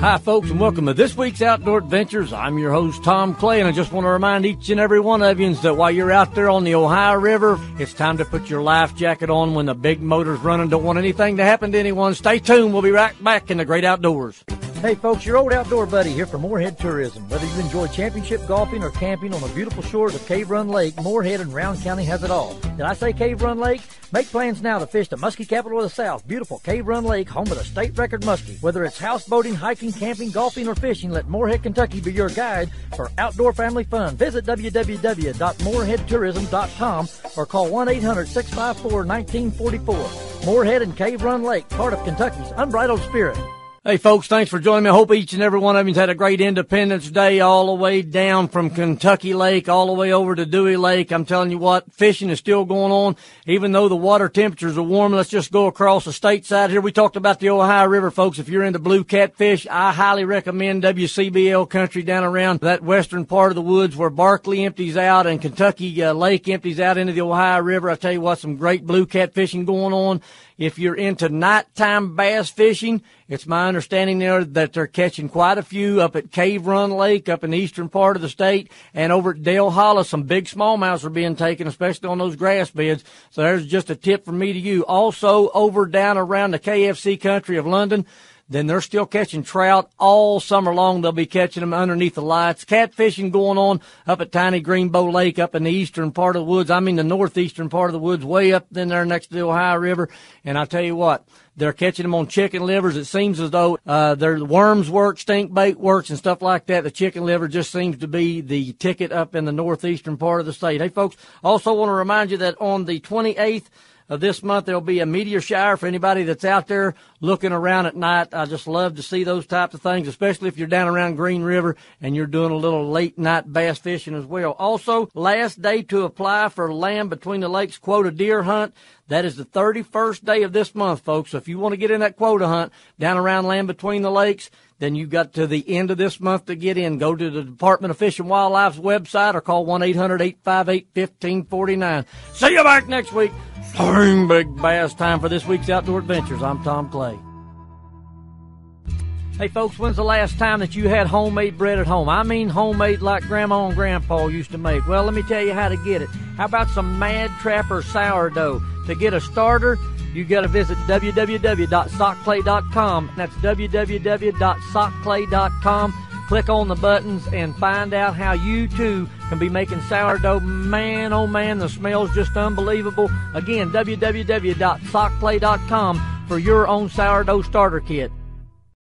Hi, folks, and welcome to this week's Outdoor Adventures. I'm your host, Tom Clay, and I just want to remind each and every one of you that while you're out there on the Ohio River, it's time to put your life jacket on when the big motor's running. Don't want anything to happen to anyone. Stay tuned. We'll be right back in the great outdoors. Hey, folks, your old outdoor buddy here for Morehead Tourism. Whether you enjoy championship golfing or camping on the beautiful shores of Cave Run Lake, Morehead and Round County has it all. Did I say Cave Run Lake? Make plans now to fish the muskie capital of the South, beautiful Cave Run Lake, home of the state record muskie. Whether it's houseboating, hiking, camping, golfing, or fishing, let Morehead, Kentucky be your guide for outdoor family fun. Visit www.moreheadtourism.com or call 1-800-654-1944. Morehead and Cave Run Lake, part of Kentucky's unbridled spirit. Hey, folks, thanks for joining me. I hope each and every one of you's had a great Independence Day all the way down from Kentucky Lake all the way over to Dewey Lake. I'm telling you what, fishing is still going on. Even though the water temperatures are warm, let's just go across the state side here. We talked about the Ohio River, folks. If you're into blue catfish, I highly recommend WCBL country down around that western part of the woods where Barkley empties out and Kentucky Lake empties out into the Ohio River. I tell you what, some great blue catfishing going on. If you're into nighttime bass fishing, it's my understanding there that they're catching quite a few up at Cave Run Lake up in the eastern part of the state, and over at Dale Hollow, some big smallmouths are being taken, especially on those grass beds. So there's just a tip from me to you. Also, over down around the KFC country of London, then they're still catching trout all summer long. They'll be catching them underneath the lights. Catfishing going on up at Tiny Greenbow Lake up in the eastern part of the woods. I mean the northeastern part of the woods, way up in there next to the Ohio River. And I tell you what, they're catching them on chicken livers. It seems as though their worms work, stink bait works, and stuff like that. The chicken liver just seems to be the ticket up in the northeastern part of the state. Hey, folks, also want to remind you that on the 28th of this month, there'll be a meteor shower for anybody that's out there looking around at night. I just love to see those types of things, especially if you're down around Green River and you're doing a little late night bass fishing as well. Also, last day to apply for Land Between the Lakes quota deer hunt. That is the 31st day of this month, folks. So if you want to get in that quota hunt down around Land Between the Lakes, then you've got to the end of this month to get in. Go to the Department of Fish and Wildlife's website or call 1-800-858-1549. See you back next week. Same big bass time for this week's Outdoor Adventures. I'm Tom Clay. Hey, folks, when's the last time that you had homemade bread at home? I mean homemade like Grandma and Grandpa used to make. Well, let me tell you how to get it. How about some Mad Trapper sourdough? To get a starter, you got to visit www.sockclay.com. That's www.sockclay.com. Click on the buttons and find out how you, too, can be making sourdough. Man, oh, man, the smell's just unbelievable. Again, www.sockclay.com for your own sourdough starter kit.